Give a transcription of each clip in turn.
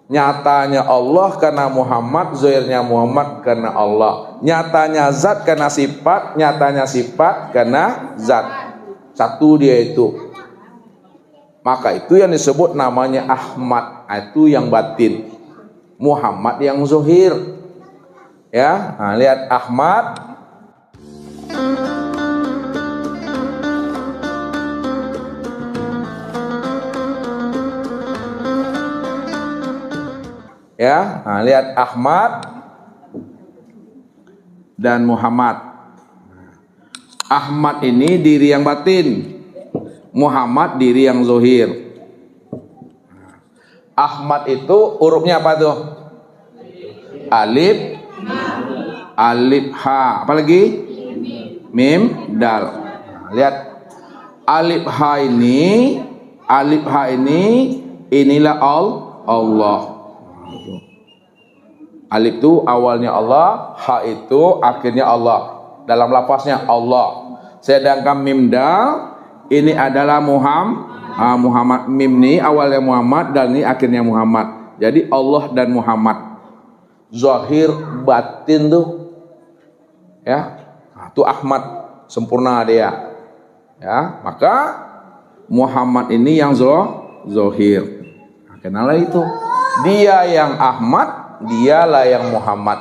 Nyatanya Allah karena Muhammad, zahirnya Muhammad karena Allah. Nyatanya zat karena sifat, nyatanya sifat karena zat. Satu dia itu. Maka itu yang disebut namanya Ahmad, itu yang batin. Muhammad yang zahir. Ya, nah, lihat Ahmad. Ya, nah, lihat Ahmad dan Muhammad. Ahmad ini diri yang batin, Muhammad diri yang zahir. Ahmad itu hurufnya apa tuh? Alif, alif ha, apa lagi? Mim, dal. Nah, lihat alif ha ini, inilah Allah. Alif itu awalnya Allah, ha itu akhirnya Allah. Dalam lafaznya Allah. Sedangkan mim dal ini adalah Muhammad. Mim ini awalnya Muhammad, dal ini akhirnya Muhammad. Jadi Allah dan Muhammad. Zahir batin tuh. Ya. Nah, itu Ahmad sempurna dia. Ya, maka Muhammad ini yang zahir. Nah, kenalah itu. Dia yang Ahmad, dialah yang Muhammad.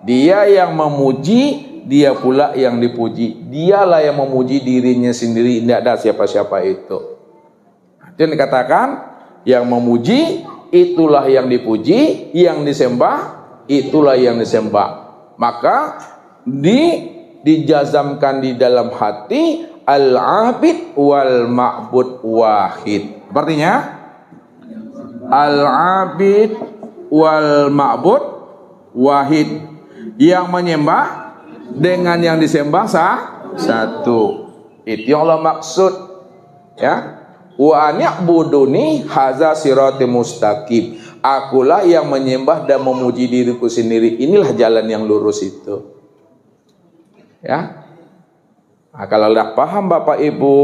Dia yang memuji, dia pula yang dipuji. Dialah yang memuji dirinya sendiri, tidak ada siapa-siapa itu. Itu yang dikatakan, yang memuji itulah yang dipuji, yang disembah itulah yang disembah. Maka dijazamkan di dalam hati, al-abid wal ma'bud wahid. Artinya al-abid wal ma'bud wahid, yang menyembah dengan yang disembah satu. Itu yang Allah maksud, ya. Wa an'buduni hadza siratal mustaqim. Akulah yang menyembah dan memuji diriku sendiri. Inilah jalan yang lurus itu. Ya. Nah, kalau tidak paham Bapak Ibu,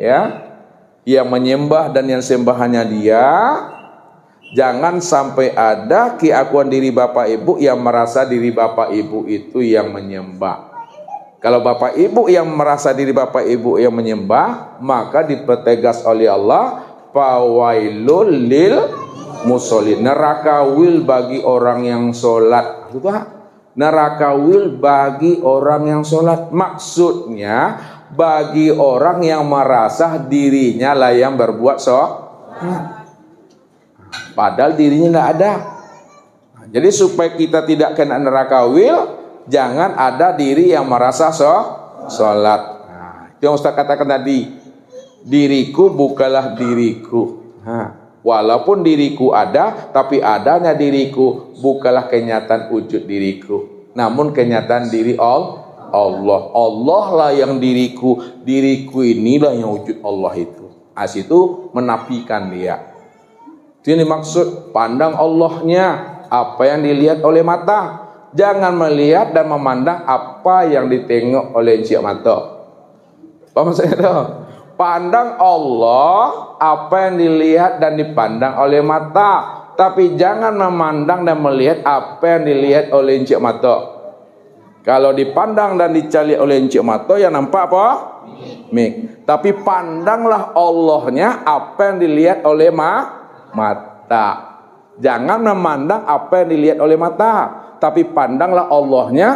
ya, yang menyembah dan yang sembahannya dia, jangan sampai ada keakuan diri Bapak Ibu yang merasa diri Bapak Ibu itu yang menyembah. Kalau Bapak Ibu yang merasa diri Bapak Ibu yang menyembah, maka dipertegas oleh Allah, fawailul lil musholin. Neraka wil bagi orang yang sholat. Neraka wil bagi orang yang sholat. Maksudnya bagi orang yang merasa dirinya lah yang berbuat padahal dirinya tidak ada. Jadi supaya kita tidak kena neraka wil, jangan ada diri yang merasa sholat. Nah, itu yang Ustaz katakan tadi. Diriku bukanlah diriku. Nah, walaupun diriku ada, tapi adanya diriku bukanlah kenyataan wujud diriku, namun kenyataan diri Allah. Allah lah yang diriku. Diriku inilah yang wujud Allah itu. As itu menafikan dia. Itu yang dimaksud pandang Allahnya, apa yang dilihat oleh mata. Jangan melihat dan memandang apa yang ditengok oleh encik mata. Paham saya tahu? Pandang Allah, apa yang dilihat dan dipandang oleh mata. Tapi jangan memandang dan melihat apa yang dilihat oleh encik mata. Kalau dipandang dan dicari oleh encik mata, yang nampak apa? Mik. Tapi pandanglah Allahnya, apa yang dilihat oleh mata. Jangan memandang apa yang dilihat oleh mata, tapi pandanglah Allahnya,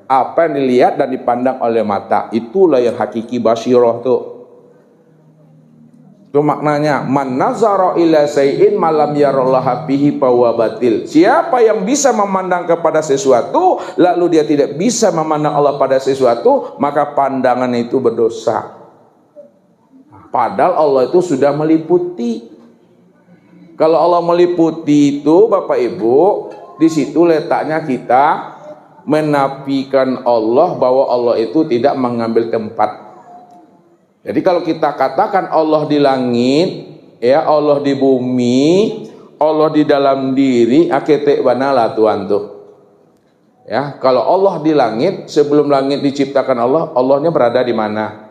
apa yang dilihat dan dipandang oleh mata. Itulah yang hakiki basyirah tuh. Itu maknanya, man nazara ila sayyin malam yarallaha bihi fahuwa batil. Siapa yang bisa memandang kepada sesuatu lalu dia tidak bisa memandang Allah pada sesuatu, maka pandangan itu berdosa. Padahal Allah itu sudah meliputi. Kalau Allah meliputi itu Bapak Ibu, di situ letaknya kita menafikan Allah, bahwa Allah itu tidak mengambil tempat. Jadi kalau kita katakan Allah di langit, ya, Allah di bumi, Allah di dalam diri, aketek banalah Tuhan tuh. Ya, kalau Allah di langit, sebelum langit diciptakan Allah, Allahnya berada di mana?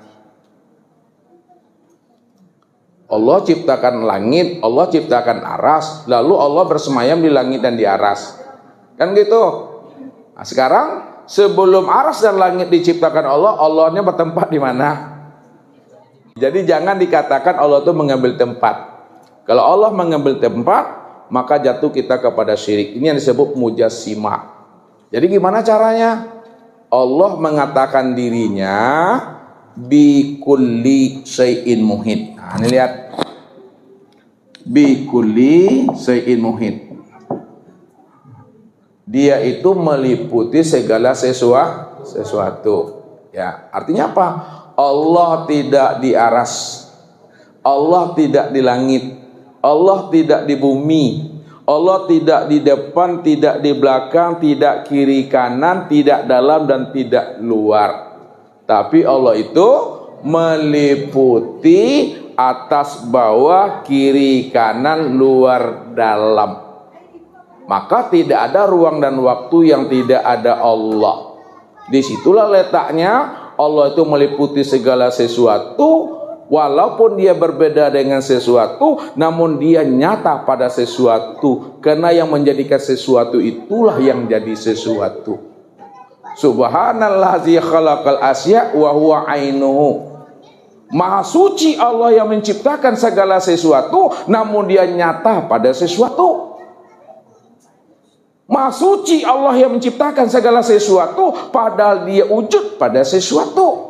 Allah ciptakan langit, Allah ciptakan aras, lalu Allah bersemayam di langit dan di aras. Kan gitu. Nah, sekarang sebelum aras dan langit diciptakan Allah, Allahnya bertempat di mana? Jadi jangan dikatakan Allah itu mengambil tempat. Kalau Allah mengambil tempat, maka jatuh kita kepada syirik. Ini yang disebut mujassimah. Jadi gimana caranya? Allah mengatakan dirinya bi kulli syai'in muhit. Nah, ini lihat. Bi kulli syai'in muhit. Dia itu meliputi segala sesuatu. Ya, artinya apa? Allah tidak di aras. Allah tidak di langit. Allah tidak di bumi. Allah tidak di depan, tidak di belakang, tidak kiri kanan, tidak dalam dan tidak luar. Tapi Allah itu meliputi atas bawah, kiri kanan, luar dalam. Maka tidak ada ruang dan waktu yang tidak ada Allah. Disitulah letaknya Allah itu meliputi segala sesuatu. Walaupun dia berbeda dengan sesuatu, namun dia nyata pada sesuatu. Karena yang menjadikan sesuatu itulah yang jadi sesuatu. Subhanallazi khalaqal asya wa huwa ainuhu. Maha suci Allah yang menciptakan segala sesuatu, namun dia nyata pada sesuatu. Maha suci Allah yang menciptakan segala sesuatu, padahal dia wujud pada sesuatu.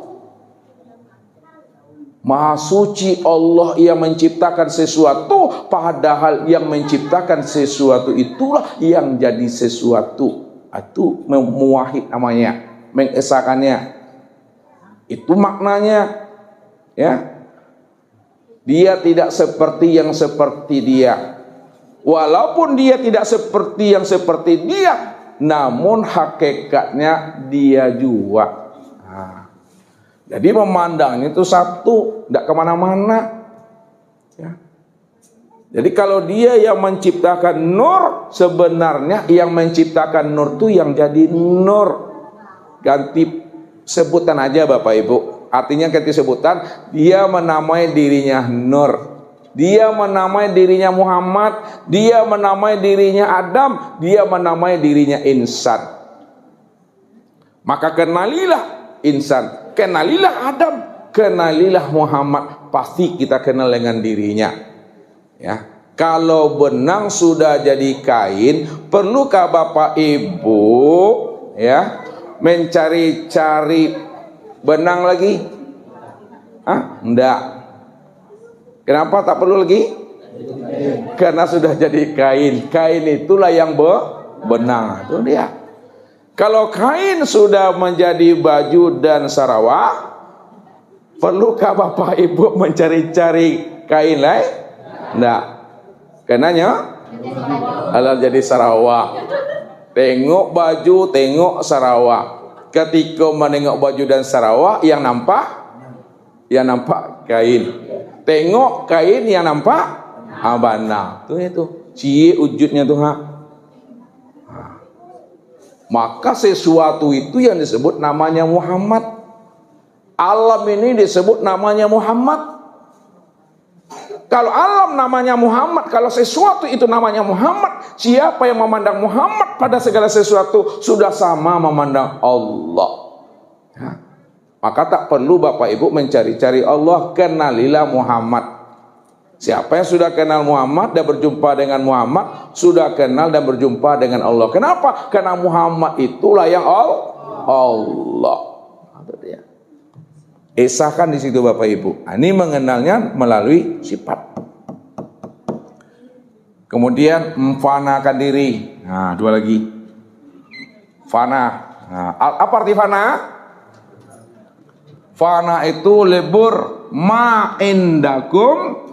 Maha suci Allah yang menciptakan sesuatu, padahal yang menciptakan sesuatu itulah yang jadi sesuatu. Itu muwahhid namanya, mengesakannya. Itu maknanya. Ya. Dia tidak seperti yang seperti dia. Walaupun dia tidak seperti yang seperti dia, namun hakikatnya dia juga. Jadi memandangnya itu satu, tidak kemana-mana. Ya. Jadi kalau dia yang menciptakan nur, sebenarnya yang menciptakan nur itu yang jadi nur. Ganti sebutan aja Bapak Ibu. Artinya ganti sebutan, dia menamai dirinya Nur. Dia menamai dirinya Muhammad. Dia menamai dirinya Adam. Dia menamai dirinya insan. Maka kenalilah insan, kenalilah Adam, kenalilah Muhammad, pasti kita kenal dengan dirinya. Ya, kalau benang sudah jadi kain, perlukah Bapak Ibu ya mencari-cari benang lagi? Enggak. Kenapa tak perlu lagi? Karena sudah jadi kain. Kain itulah yang benang. Itu dia. Kalau kain sudah menjadi baju dan sarawak, perlukah Bapak Ibu mencari-cari kain lain? Enggak. Kenanya halal jadi sarawak. Tengok baju, tengok sarawak. Ketika menengok baju dan sarawak, yang nampak kain. Tengok kain, yang nampak benang. Itu cie wujudnya tuh. Maka sesuatu itu yang disebut namanya Muhammad. Alam ini disebut namanya Muhammad. Kalau alam namanya Muhammad, kalau sesuatu itu namanya Muhammad, siapa yang memandang Muhammad pada segala sesuatu sudah sama memandang Allah. Ya. Maka tak perlu Bapak Ibu mencari-cari Allah, kenalilah Muhammad. Siapa yang sudah kenal Muhammad dan berjumpa dengan Muhammad, sudah kenal dan berjumpa dengan Allah. Kenapa? Karena Muhammad itulah yang Allah. Esahkan di situ Bapak Ibu. Ini mengenalnya melalui sifat. Kemudian memfanakan diri. Nah, dua lagi. Fana. Nah, apa arti fana? Fana itu lebur ma indakum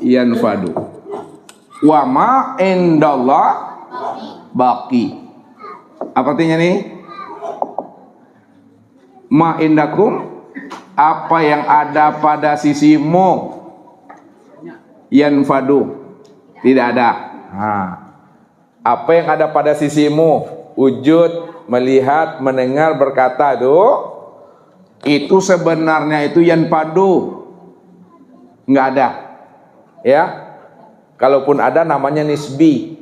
yanfadu wa ma indallah baqi. Apa artinya nih? Ma indakum, apa yang ada pada sisimu, yanfadu, tidak ada. Apa yang ada pada sisimu, wujud, melihat, mendengar, berkata, itu sebenarnya itu yanfadu, nggak ada, ya. Kalaupun ada namanya nisbi,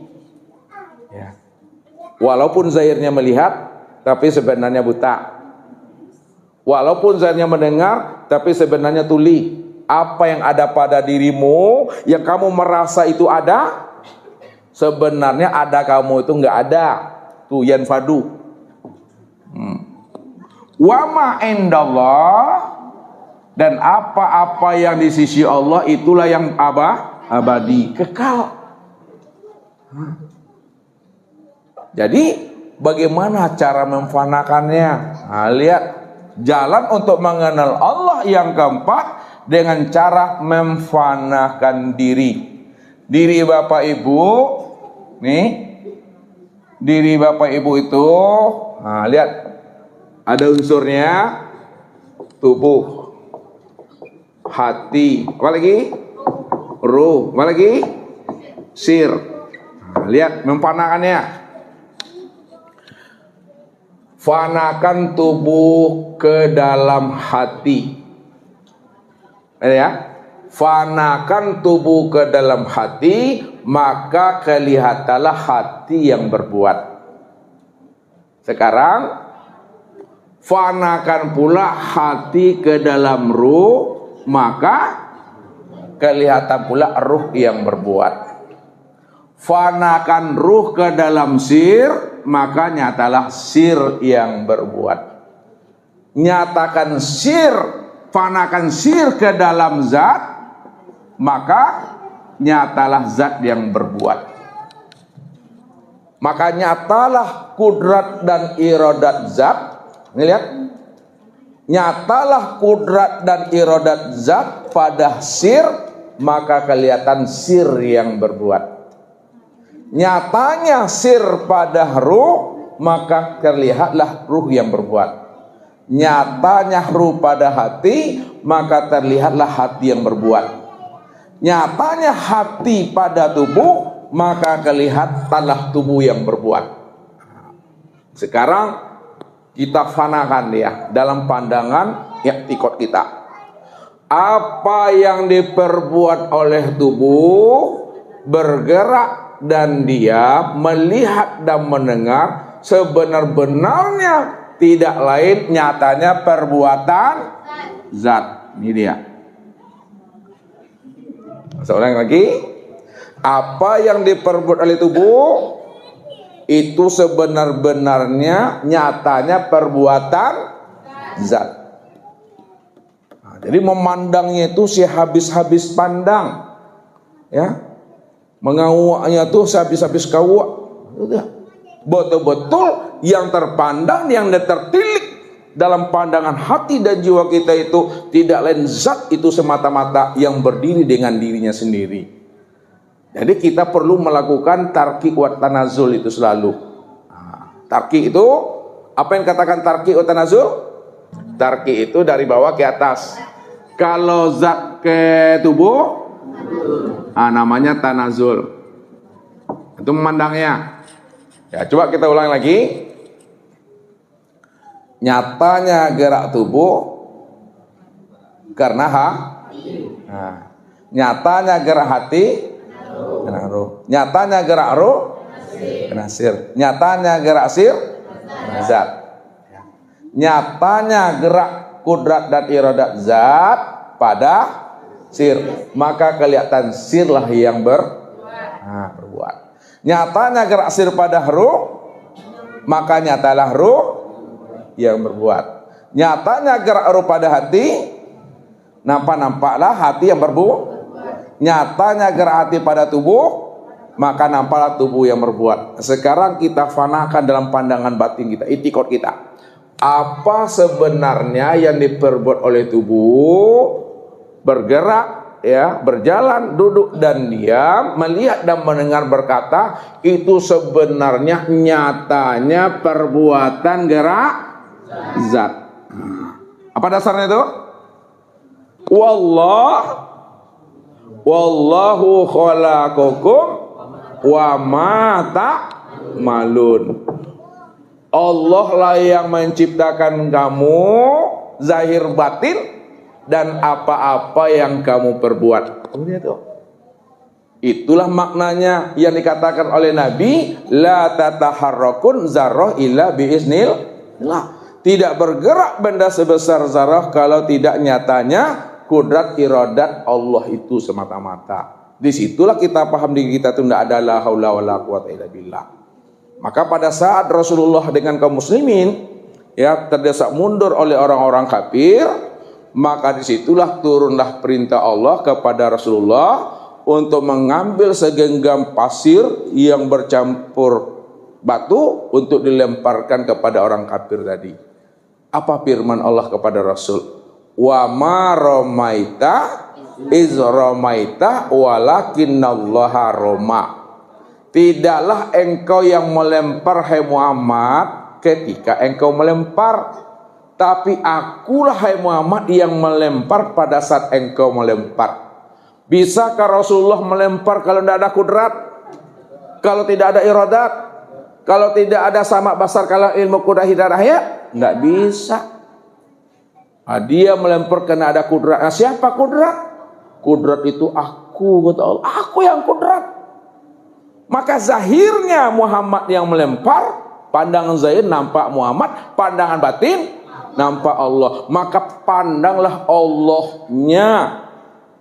ya. Walaupun zahirnya melihat, tapi sebenarnya buta. Walaupun zahirnya mendengar, tapi sebenarnya tuli. Apa yang ada pada dirimu, yang kamu merasa itu ada, sebenarnya ada kamu itu nggak ada. Tuh yanfadu. Wa ma indallah, dan apa-apa yang di sisi Allah itulah yang abadi, kekal. Jadi bagaimana cara memfanakannya? Nah, lihat jalan untuk mengenal Allah yang keempat dengan cara memfanakan diri. Diri Bapak Ibu, nih, diri Bapak Ibu itu, nah lihat, ada unsurnya tubuh, hati, apa lagi? Ruh, apa lagi? Sir. Nah, lihat memfanakannya. Fanakan tubuh ke dalam hati. Ya, fanakan tubuh ke dalam hati, maka kelihatanlah hati yang berbuat. Sekarang fanakan pula hati ke dalam ruh, maka kelihatan pula ruh yang berbuat. Fanakan ruh ke dalam sir, maka nyatalah sir yang berbuat. Nyatakan sir, fanakan sir ke dalam zat, maka nyatalah zat yang berbuat. Maka nyatalah kudrat dan iradat zat. Ini lihat, nyatalah kudrat dan iradat zat pada sir, maka kelihatan sir yang berbuat. Nyatanya sir pada ruh, maka terlihatlah ruh yang berbuat. Nyatanya ruh pada hati, maka terlihatlah hati yang berbuat. Nyatanya hati pada tubuh, maka kelihatanlah tubuh yang berbuat. Sekarang kita fanakan dia dalam pandangan i'tiqad kita. Apa yang diperbuat oleh tubuh, bergerak dan dia melihat dan mendengar, sebenar-benarnya tidak lain nyatanya perbuatan zat. Ini dia. Seorang lagi, apa yang diperbuat oleh tubuh itu sebenar-benarnya nyatanya perbuatan zat. Nah, jadi memandangnya itu sehabis-habis pandang, ya. Mengawaknya tuh sehabis-habis kawak. Betul-betul yang terpandang, yang tertilik dalam pandangan hati dan jiwa kita itu tidak lain zat itu semata-mata yang berdiri dengan dirinya sendiri. Jadi kita perlu melakukan tarki wa tanazul itu selalu. Nah, tarki itu, apa yang katakan tarki wa tanazul? Tarki itu dari bawah ke atas. Kalau zat ke tubuh, namanya tanazul. Itu memandangnya. Ya, coba kita ulang lagi. Nyatanya gerak tubuh karena nyatanya gerak hati karena ruh. Nyatanya gerak ruh karena sir. Nyatanya gerak sir karena zat. Nyatanya gerak kudrat dan iradat zat pada sir, maka kelihatan sirlah yang berbuat. Nyatanya gerak sir pada ruh, maka nyatalah ruh yang berbuat. Nyatanya gerak ruh pada hati, nampaklah hati yang berbuat. Nyatanya gerak hati pada tubuh, maka nampaklah tubuh yang berbuat. Sekarang kita fanakan dalam pandangan batin kita, i'tiqad kita. Apa sebenarnya yang diperbuat oleh tubuh, bergerak, ya, berjalan, duduk dan diam, melihat dan mendengar, berkata, itu sebenarnya nyatanya perbuatan gerak zat. Apa dasarnya itu? Wallahu khalaqakum wa ma ta'malun. Allah lah yang menciptakan kamu zahir batin, dan apa-apa yang kamu perbuat. Itulah maknanya yang dikatakan oleh Nabi, la tataharrakun zarrah illa biiznillah. Tidak bergerak benda sebesar zarah kalau tidak nyatanya kudrat iradat Allah itu semata-mata. Disitulah kita paham diri kita itu tidak ada la haula wala quwata illa billah. Maka pada saat Rasulullah dengan kaum muslimin ya terdesak mundur oleh orang-orang kafir, maka disitulah turunlah perintah Allah kepada Rasulullah untuk mengambil segenggam pasir yang bercampur batu untuk dilemparkan kepada orang kafir tadi. Apa firman Allah kepada Rasul? Wa ma ramaita iz ramaita walakinnallaha rama. Tidaklah engkau yang melempar hai Muhammad ketika engkau melempar, tapi akulah hai Muhammad yang melempar pada saat engkau melempar. Bisakah Rasulullah melempar kalau tidak ada kudrat? Kalau tidak ada iradat? Kalau tidak ada sama basar kalau ilmu kudrat hidayah? Tidak bisa. Dia melempar karena ada kudrat. Nah, siapa kudrat? Kudrat itu aku, kata Allah. Aku yang kudrat. Maka zahirnya Muhammad yang melempar, pandangan zahir nampak Muhammad, pandangan batin nampak Allah. Maka pandanglah Allahnya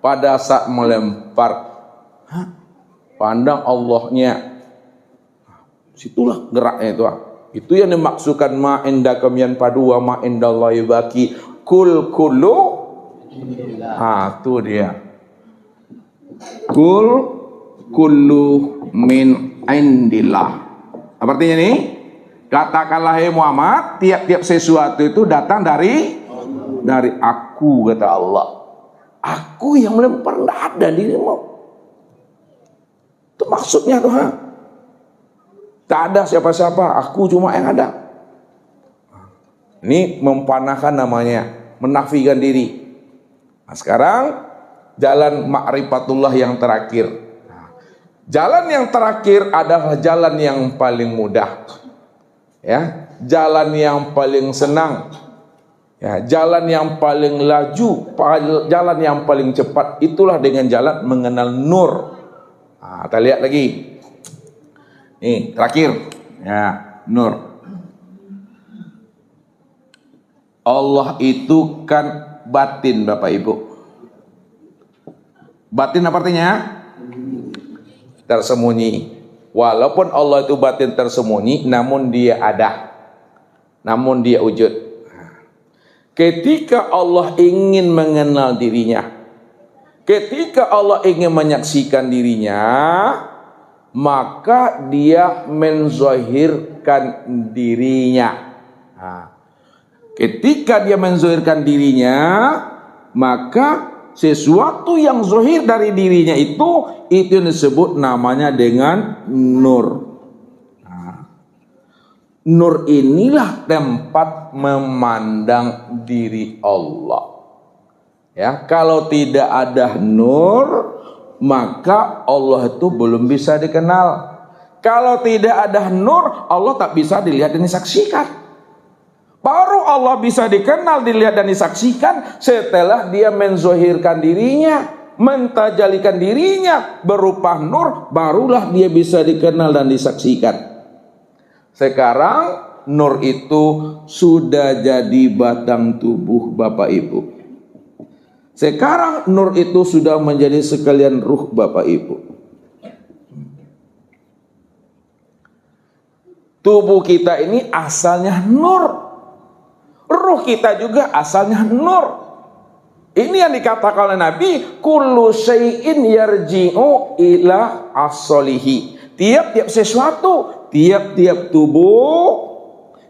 pada saat melempar. Pandang Allahnya. Situlah geraknya itu. Itu yang dimaksudkan ma indakum yanfadu wa ma indallahi baqi. Kul kullu. Itu dia. Kul kullu min indillah. Apa artinya nih? Katakanlah hai Muhammad, tiap-tiap sesuatu itu datang dari aku, kata Allah. Aku yang melempar, tidak ada dirimu. Itu maksudnya Tuhan. Tak ada siapa-siapa, aku cuma yang ada. Ini mempanahkan namanya, menafikan diri. Nah, sekarang jalan ma'rifatullah yang terakhir. Jalan yang terakhir adalah jalan yang paling mudah. Ya, jalan yang paling senang. Ya, jalan yang paling laju, jalan yang paling cepat, itulah dengan jalan mengenal nur. Nah, kita lihat lagi. Nih, terakhir. Ya, nur. Allah itu kan batin, Bapak Ibu. Batin apa artinya? Tersembunyi. Walaupun Allah itu batin tersembunyi, namun dia ada. Namun dia wujud. Ketika Allah ingin mengenal dirinya, ketika Allah ingin menyaksikan dirinya, maka dia menzahirkan dirinya. Ketika dia menzahirkan dirinya, maka sesuatu yang zahir dari dirinya itu yang disebut namanya dengan nur. Nur inilah tempat memandang diri Allah. Ya, kalau tidak ada nur, maka Allah itu belum bisa dikenal. Kalau tidak ada nur, Allah tak bisa dilihat dan disaksikan. Baru Allah bisa dikenal, dilihat dan disaksikan setelah dia menzohirkan dirinya, mentajalikan dirinya berupa nur, barulah dia bisa dikenal dan disaksikan. Sekarang nur itu sudah jadi batang tubuh Bapak Ibu. Sekarang nur itu sudah menjadi sekalian ruh Bapak Ibu. Tubuh kita ini asalnya nur. Ruh kita juga asalnya nur. Ini yang dikatakan oleh Nabi, kullu syai'in yarji'u ila as-solihi. Tiap-tiap sesuatu, tiap-tiap tubuh,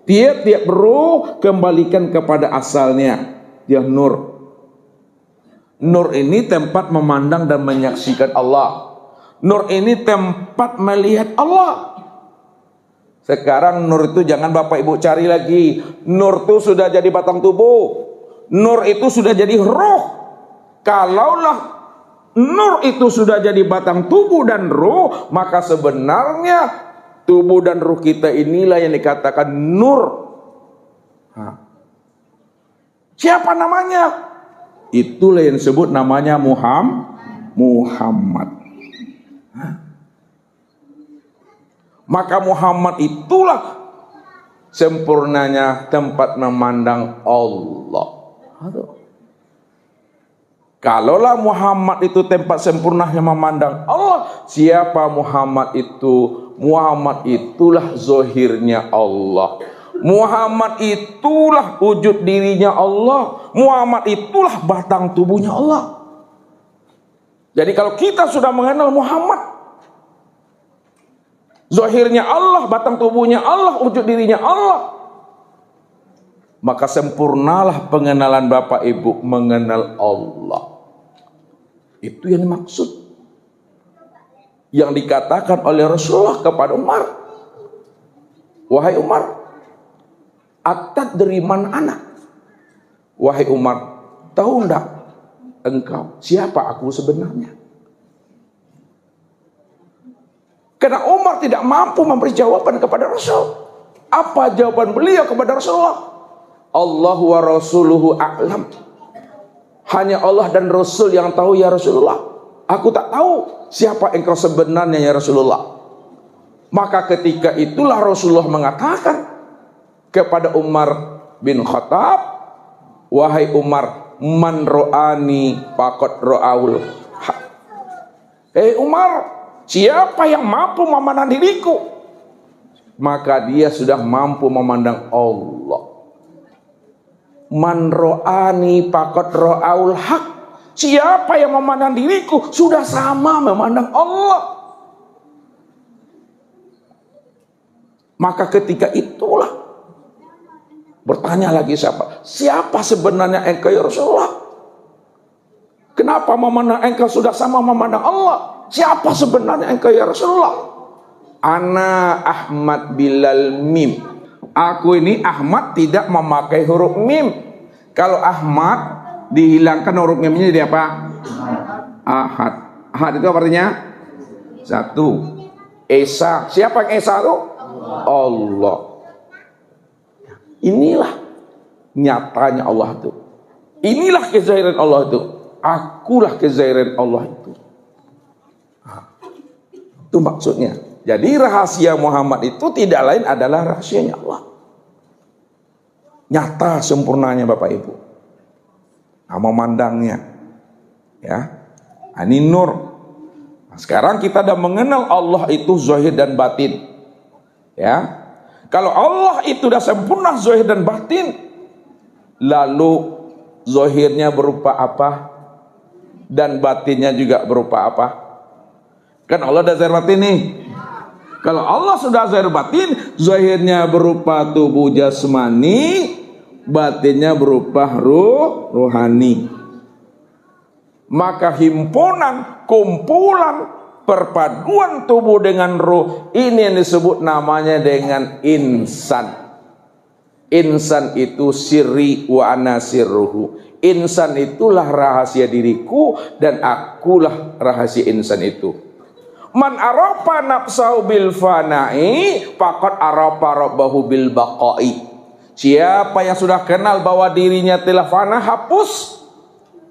tiap-tiap ruh kembalikan kepada asalnya. Dia nur. Nur ini tempat memandang dan menyaksikan Allah. Nur ini tempat melihat Allah. Sekarang nur itu jangan Bapak Ibu cari lagi. Nur itu sudah jadi batang tubuh. Nur itu sudah jadi ruh. Kalaulah nur itu sudah jadi batang tubuh dan ruh, maka sebenarnya tubuh dan ruh kita inilah yang dikatakan nur. Siapa namanya? Itulah yang disebut namanya Muhammad. Maka Muhammad itulah sempurnanya tempat memandang Allah. Kalaulah Muhammad itu tempat sempurnanya memandang Allah, siapa Muhammad itu? Muhammad itulah zahirnya Allah. Muhammad itulah wujud dirinya Allah. Muhammad itulah batang tubuhnya Allah. Jadi kalau kita sudah mengenal Muhammad, zahirnya Allah, batang tubuhnya Allah, wujud dirinya Allah, maka sempurnalah pengenalan Bapak Ibu mengenal Allah. Itu yang dimaksud, yang dikatakan oleh Rasulullah kepada Umar. Wahai Umar, atadri man ana? Wahai Umar, tahu enggak engkau siapa aku sebenarnya? Karena Umar tidak mampu memberi jawaban kepada Rasul. Apa jawaban beliau kepada Rasulullah? Allah wa rasuluhu a'lam. Hanya Allah dan Rasul yang tahu ya Rasulullah. Aku tak tahu siapa engkau sebenarnya ya Rasulullah. Maka ketika itulah Rasulullah mengatakan kepada Umar bin Khattab, wahai Umar, man ro'ani faqad ro'aul. Umar, siapa yang mampu memandang diriku, maka dia sudah mampu memandang Allah. Man ro'ani faqad ro'aul haq. Siapa yang memandang diriku sudah sama memandang Allah. Maka ketika itulah bertanya lagi siapa sebenarnya engkau ya Rasulullah? Kenapa memandang engkau sudah sama memandang Allah? Siapa sebenarnya engkau ya Rasulullah? Ana Ahmad Bilal Mim. Aku ini Ahmad tidak memakai huruf mim. Kalau Ahmad dihilangkan huruf mimnya jadi apa? Ahad. Ahad itu artinya satu. Esa. Siapa yang Esa itu? Allah. Inilah nyatanya Allah itu. Inilah kezahiran Allah itu. Akulah kezahiran Allah itu. Itu maksudnya. Jadi rahasia Muhammad itu tidak lain adalah rahasianya Allah. Nyata sempurnanya Bapak Ibu. Nah, memandangnya. Ya. Ini nur. Nah, sekarang kita sudah mengenal Allah itu zahir dan batin. Ya. Kalau Allah itu sudah sempurna zahir dan batin, lalu zahirnya berupa apa? Dan batinnya juga berupa apa? Kan Allah sudah zahir batin nih. Kalau Allah sudah zahir batin, zahirnya berupa tubuh jasmani, batinnya berupa ruhani. Maka himpunan, kumpulan, perpaduan tubuh dengan ruh, ini yang disebut namanya dengan insan. Insan itu sirri wa ana sirruhu. Insan itulah rahasia diriku dan akulah rahasia insan itu. Man arafa nafsahu bil fana'i faqad arafa rabbahu bil baqa'i. Siapa yang sudah kenal bahwa dirinya telah fana, hapus,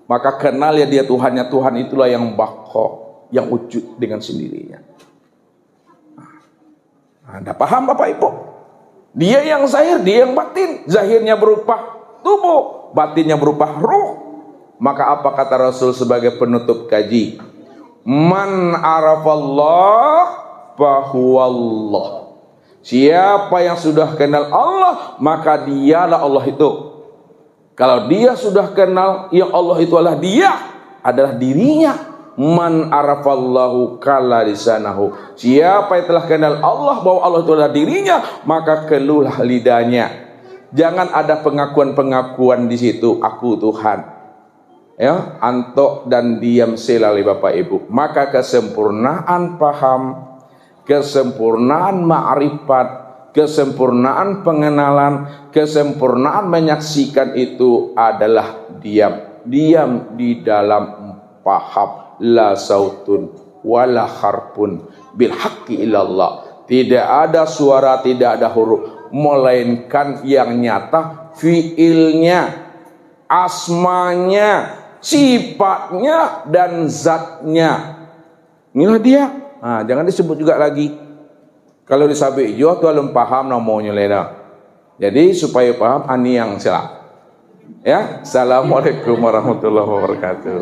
maka kenal ya dia Tuhannya. Tuhan itulah yang baqa, yang wujud dengan sendirinya. Anda paham Bapak Ibu? Dia yang zahir, dia yang batin. Zahirnya berupa tubuh, batinnya berupa ruh. Maka apa kata Rasul sebagai penutup kaji? Man arafallah fahuwallah. Siapa yang sudah kenal Allah, maka dialah Allah itu. Kalau dia sudah kenal yang Allah itu adalah dia, adalah dirinya. Man arafallahu kala lisanahu. Siapa yang telah kenal Allah bahwa Allah itu adalah dirinya, maka keluhlah lidahnya. Jangan ada pengakuan-pengakuan di situ, aku Tuhan. Ya, antok dan diam selalu Bapak Ibu. Maka kesempurnaan paham, kesempurnaan ma'rifat, kesempurnaan pengenalan, kesempurnaan menyaksikan itu adalah diam. Diam di dalam paham. La sautun wala harpun bil haqqi ilallah. Tidak ada suara, tidak ada huruf, melainkan yang nyata fiilnya. asmanya, sifatnya, dan zatnya. Inilah dia. Nah, jangan disebut juga lagi. Kalau disabi jo tu belum paham namanya leda. Jadi supaya paham ani yang salah. Ya, assalamualaikum warahmatullahi wabarakatuh.